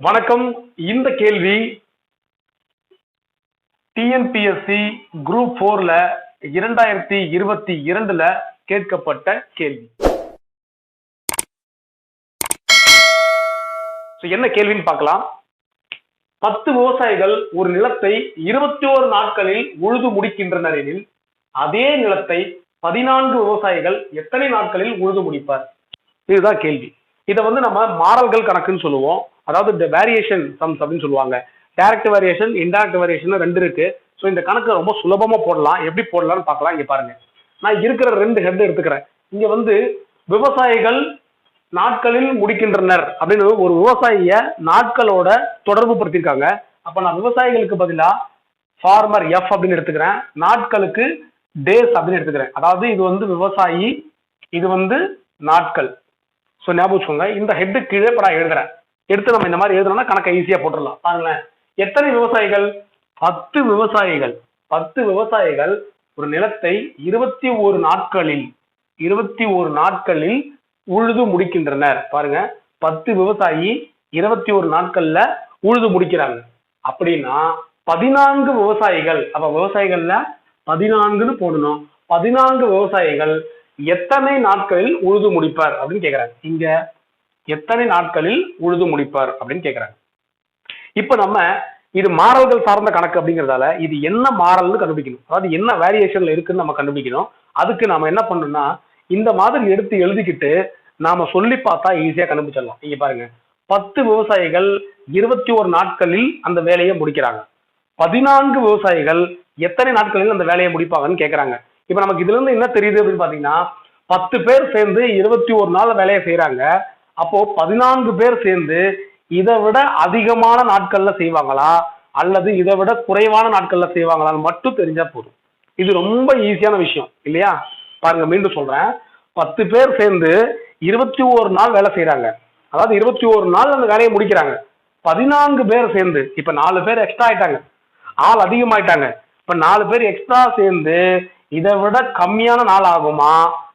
வணக்கம். இந்த கேள்வி டிஎன்பிஎஸ்சி குரூப் 4ல 2022ல கேட்கப்பட்ட கேள்வி. என்ன கேள்வின்னு பார்க்கலாம். 10 விவசாயிகள் ஒரு நிலத்தை 21 நாட்களில் உழுது முடிக்கின்றனர் எனில் அதே நிலத்தை 14 விவசாயிகள் எத்தனை நாட்களில் உழுது முடிப்பார்? இதுதான் கேள்வி. இதை நம்ம மாறல்கள் கணக்குன்னு சொல்லுவோம். அதாவது இந்த வேரியேஷன் சம்ஸ் அப்படின்னு சொல்லுவாங்க. டைரக்ட் வேரியேஷன், இன்டைரக்ட் வேரியேஷன் ரெண்டு இருக்கு. ஸோ இந்த கணக்கு ரொம்ப சுலபமா போடலாம். எப்படி போடலாம்னு பார்க்கலாம். இங்க பாருங்க, நான் இருக்கிற 2 ஹெட் எடுத்துக்கிறேன். இங்க விவசாயிகள் நாட்களில் முடிக்கின்றனர் அப்படின்னு ஒரு விவசாயிய நாட்களோட தொடர்பு படுத்திருக்காங்க. அப்ப நான் விவசாயிகளுக்கு பதிலா ஃபார்மர் எஃப் அப்படின்னு எடுத்துக்கிறேன், நாட்களுக்கு டேஸ் அப்படின்னு எடுத்துக்கிறேன். அதாவது இது விவசாயி, இது நாட்கள். ஸோ ஞாபகம் வச்சுக்கோங்க. இந்த ஹெட்டு கீழே இப்போ நான் எழுதுறேன். எடுத்து நம்ம இந்த மாதிரி எழுதணும்னா கணக்கை ஈஸியா போட்டுடலாம். பாருங்களேன், எத்தனை விவசாயிகள்? 10 விவசாயிகள். 10 விவசாயிகள் ஒரு நிலத்தை 21 நாட்களில் உழுது முடிக்கின்றனர். பாருங்க, 10 விவசாயி 21 நாட்கள்ல உழுது முடிக்கிறாங்க. அப்படின்னா 14 விவசாயிகள், அப்ப விவசாயிகள்ல 14ன்னு போடணும். 14 விவசாயிகள் எத்தனை நாட்களில் உழுது முடிப்பார் அப்படின்னு கேட்கிறாங்க. இங்க எத்தனை நாட்களில் உழுது முடிப்பார் அப்படின்னு கேட்கிறாங்க. இப்ப நம்ம இது மாறல்கள் சார்ந்த கணக்கு அப்படிங்கிறதால இது என்ன மாறல்னு கண்டுபிடிக்கணும். அதாவது என்ன வேரியேஷன்ல இருக்குன்னு நம்ம கண்டுபிடிக்கணும். அதுக்கு நாம என்ன பண்ணணும்னா இந்த மாதிரி எடுத்து எழுதிக்கிட்டு நாம சொல்லி பார்த்தா ஈஸியா கண்டுபிடிச்சிடலாம். இங்க பாருங்க, 10 விவசாயிகள் 21 நாட்களில் அந்த வேலையை முடிக்கிறாங்க. 14 விவசாயிகள் எத்தனை நாட்களில் அந்த வேலையை முடிப்பாங்கன்னு கேட்கறாங்க. இப்ப நமக்கு இதுல இருந்து என்ன தெரியுது அப்படின்னு பாத்தீங்கன்னா, 10 பேர் சேர்ந்து 21 நாள் வேலையை செய்யறாங்க. அப்போ 14 பேர் சேர்ந்து இதை விட அதிகமான நாட்கள்ல செய்வாங்களா அல்லது இதை விட குறைவான நாட்கள்ல செய்வாங்களான்னு மட்டும் தெரிஞ்சா போதும். இது ரொம்ப ஈஸியான விஷயம் இல்லையா? பாருங்க, மீண்டும் சொல்றேன். 10 பேர் சேர்ந்து 21 நாள் வேலை செய்யறாங்க. அதாவது 21 நாள் அந்த வேலையை முடிக்கிறாங்க. 14 பேர் சேர்ந்து, இப்ப 4 பேர் எக்ஸ்ட்ரா ஆயிட்டாங்க, ஆள் அதிகமாயிட்டாங்க. இப்ப 4 பேர் எக்ஸ்ட்ரா சேர்ந்து இதை விட கம்மியான நாள் ஆகுமா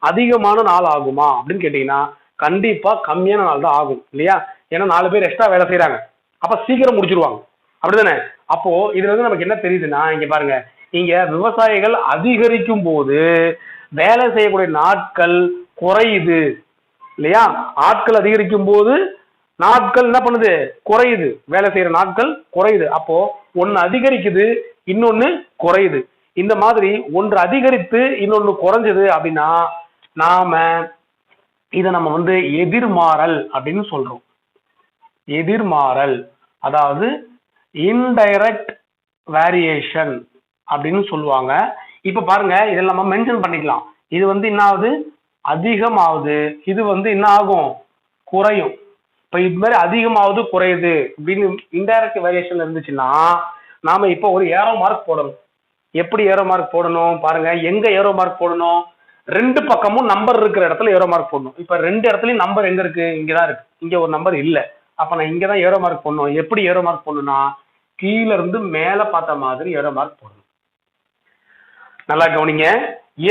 அதிகமான நாள் ஆகுமா அப்படின்னு கேட்டீங்கன்னா கண்டிப்பா கம்மியான நாள் தான் ஆகும் இல்லையா? ஏன்னா 4 பேர் எக்ஸ்ட்ரா வேலை செய்யறாங்க, அப்ப சீக்கிரம் முடிச்சிருவாங்க, அப்படிதானே? அப்போ இதுல நமக்கு என்ன தெரியுதுன்னா, இங்க பாருங்க, இங்க விவசாயிகள் அதிகரிக்கும் போது வேலை செய்யக்கூடிய நாட்கள் குறையுது இல்லையா? ஆட்கள் அதிகரிக்கும் போது நாட்கள் என்ன பண்ணுது? குறையுது. வேலை செய்யற நாட்கள் குறையுது. அப்போ ஒன்னு அதிகரிக்குது, இன்னொன்னு குறையுது. இந்த மாதிரி ஒன்று அதிகரித்து இன்னொன்னு குறைஞ்சது அப்படின்னா நாம இதை நம்ம எதிர்மாறல் அப்படின்னு சொல்றோம். எதிர்மாறல், அதாவது இன்டைரக்ட் வேரியேஷன் அப்படின்னு சொல்லுவாங்க. இப்ப பாருங்க, இதில் நம்ம மென்ஷன் பண்ணிக்கலாம். இது என்ன ஆகுது? அதிகமாகுது. இது என்ன ஆகும்? குறையும். இப்ப இது மாதிரி அதிகமாவது குறையுது அப்படின்னு இன்டைரக்ட் வேரியேஷன் இருந்துச்சுன்னா நாம இப்போ ஒரு ஏரோ மார்க் போடணும். எப்படி ஏரோ மார்க் போடணும் பாருங்க. எங்க ஏரோ மார்க் போடணும்? 2 பக்கமும் நம்பர் இருக்கிற இடத்துல ஏரோ மார்க் போடணும். இப்ப 2 இடத்துலயும் நம்பர் எங்க இருக்கு? இங்கதான் இருக்கு. இங்க ஒரு நம்பர் இல்ல. அப்ப நான் இங்கதான் ஏரோ மார்க் போடணும். எப்படி ஏரோ மார்க் போடணும்னா கீழ இருந்து மேல பார்த்த மாதிரி ஏரோ மார்க் போடணும். நல்லா கவனிங்க.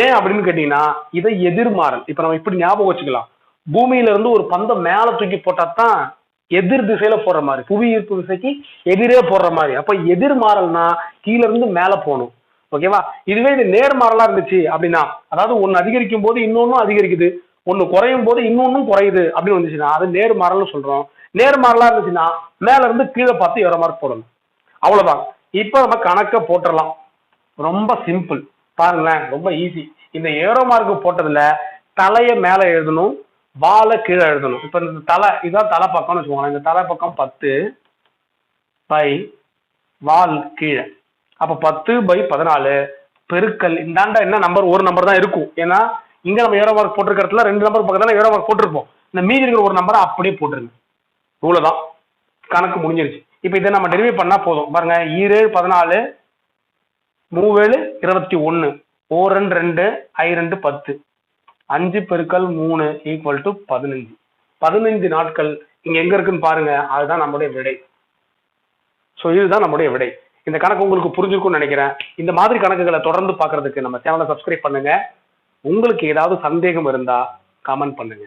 ஏன் அப்படின்னு கேட்டீங்கன்னா இதை எதிர்மாறல். இப்ப நம்ம இப்படி ஞாபகம் வச்சுக்கலாம். பூமியில இருந்து ஒரு பந்தை மேல தூக்கி போட்டாதான் எதிர் திசையில போடுற மாதிரி, புவி ஈர்ப்பு விசைக்கு எதிரே போடுற மாதிரி. அப்ப எதிர்மாறல்னா கீழ இருந்து மேல போகணும். ஓகேவா? இதுவே இது நேர்மாறலா இருந்துச்சு அப்படின்னா, அதாவது ஒன்னு அதிகரிக்கும் போது இன்னொன்னும் அதிகரிக்குது, ஒன்னு குறையும் போது இன்னொன்னும் குறையுது அப்படின்னு வந்துச்சுன்னா அது நேர்மாறல்னு சொல்றோம். நேர்மாறலா இருந்துச்சுன்னா மேல இருந்து கீழே பார்த்து ஏரோ மார்க் போடணும். அவ்வளவுதான். இப்ப நம்ம கணக்க போட்டுடலாம். ரொம்ப சிம்பிள். பாருங்களேன், ரொம்ப ஈஸி. இந்த ஏரோ மார்க் போட்டதுல தலைய மேல எழுதணும், வாழை கீழே எழுதணும். இப்ப இந்த தலை, இதுதான் தலை பக்கம்னு வச்சுக்கோங்க. இந்த தலை பக்கம் 10 பை வால் கீழே. அப்ப 10/14 பெருக்கல் இந்தாண்ட என்ன நம்பர்? ஒரு நம்பர் தான் இருக்கும். ஏன்னா இங்க நம்ம ஏரோ மார்க் போட்டிருக்க இடத்துல 2 நம்பர் பக்கத்துல ஏரோ மார்க் போட்டிருப்போம். இந்த மீதி இருக்கிற ஒரு நம்பரை அப்படியே போட்டுருங்க. இவ்வளவுதான், கணக்கு முடிஞ்சிருச்சு. இப்ப இதை நம்ம டெரிவேட் பண்ணா போதும். பாருங்க, 7 14 3 21 4 2 I2 10 5 பெருக்கல் 3 = 15. 15 நாட்கள் இங்க எங்க இருக்குன்னு பாருங்க. அதுதான் நம்முடைய விடை. ஸோ இதுதான் நம்முடைய விடை. இந்த கணக்கு உங்களுக்கு புரிஞ்சிருக்கும்னு நினைக்கிறேன். இந்த மாதிரி கணக்குகளை தொடர்ந்து பார்க்கறதுக்கு நம்ம சேனலை சப்ஸ்கிரைப் பண்ணுங்க. உங்களுக்கு ஏதாவது சந்தேகம் இருந்தா கமெண்ட் பண்ணுங்க.